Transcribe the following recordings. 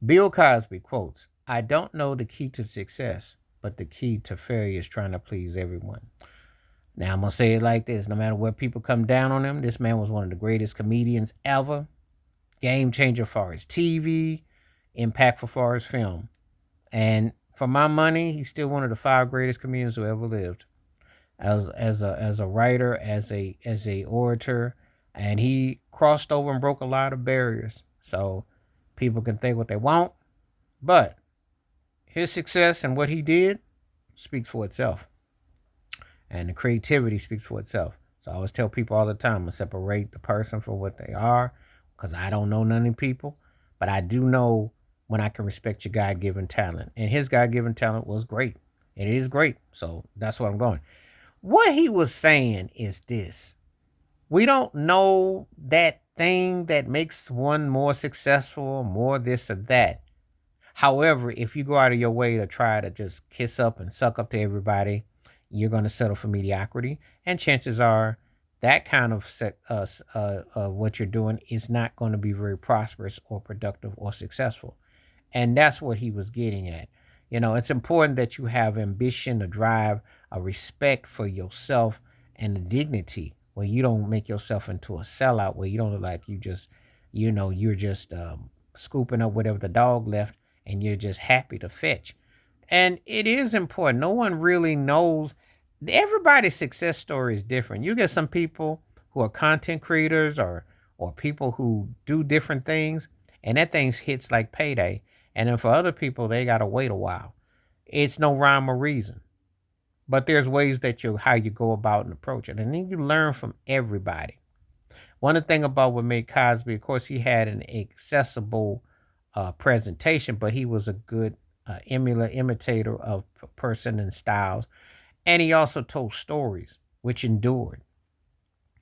Bill Cosby quotes, I don't know the key to success, but the key to failure is trying to please everyone. Now, I'm going to say it like this: no matter what people come down on him, this man was one of the greatest comedians ever, game changer for his TV, impactful for his film. And for my money, he's still one of the five greatest comedians who ever lived. As a writer, as a orator, and he crossed over and broke a lot of barriers. So people can think what they want, but his success and what he did speaks for itself, and the creativity speaks for itself. So I always tell people all the time to separate the person for what they are, because I don't know none of people, but I do know when I can respect your God given talent, and his God given talent was great. It is great. So that's what I'm going. What he was saying is this: we don't know that thing that makes one more successful, more this or that. However, if you go out of your way to try to just kiss up and suck up to everybody, you're going to settle for mediocrity. And chances are that kind of what you're doing is not going to be very prosperous or productive or successful. And that's what he was getting at. It's important that you have ambition, a drive, a respect for yourself, and a dignity where you don't make yourself into a sellout, where you don't look like you're just scooping up whatever the dog left and you're just happy to fetch. And it is important. No one really knows. Everybody's success story is different. You get some people who are content creators or people who do different things, and that thing hits like payday. And then for other people, they gotta wait a while. It's no rhyme or reason. But there's ways that you how you go about and approach it. And then you learn from everybody. One of the thing about what made Cosby, of course, he had an accessible presentation, but he was a good imitator of person and styles, and he also told stories which endured.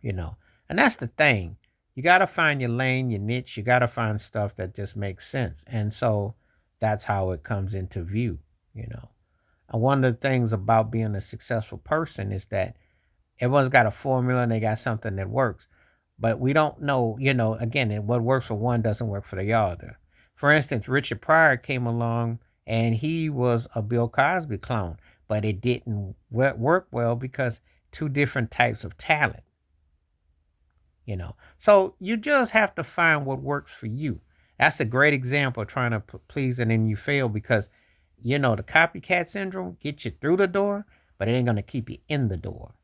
You know, and that's the thing. You got to find your lane, your niche. You got to find stuff that just makes sense, and so that's how it comes into view. You know, and one of the things about being a successful person is that everyone's got a formula and they got something that works. But we don't know, again, what works for one doesn't work for the other. For instance, Richard Pryor came along and he was a Bill Cosby clone, but it didn't work well because two different types of talent. So you just have to find what works for you. That's a great example of trying to please and then you fail because, the copycat syndrome gets you through the door, but it ain't going to keep you in the door.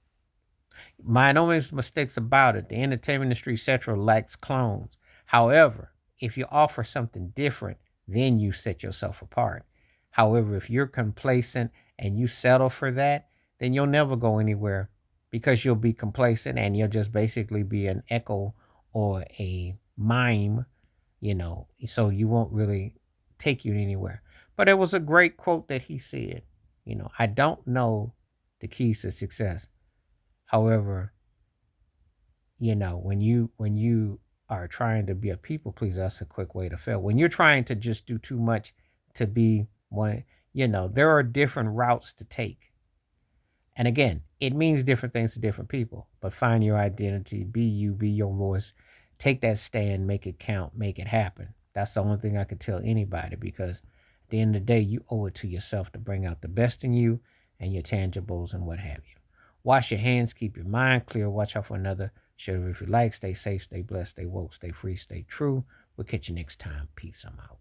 By no means mistakes about it. The entertainment industry, etc., lacks clones. However, if you offer something different, then you set yourself apart. However, if you're complacent and you settle for that, then you'll never go anywhere because you'll be complacent and you'll just basically be an echo or a mime, so you won't really take you anywhere. But it was a great quote that he said, I don't know the keys to success. However, when you are trying to be a people pleaser, that's a quick way to fail. When you're trying to just do too much to be one, there are different routes to take. And again, it means different things to different people. But find your identity, be you, be your voice, take that stand, make it count, make it happen. That's the only thing I could tell anybody because at the end of the day, you owe it to yourself to bring out the best in you and your tangibles and what have you. Wash your hands, keep your mind clear, watch out for another. Share if you like, stay safe, stay blessed, stay woke, stay free, stay true. We'll catch you next time. Peace. I'm out.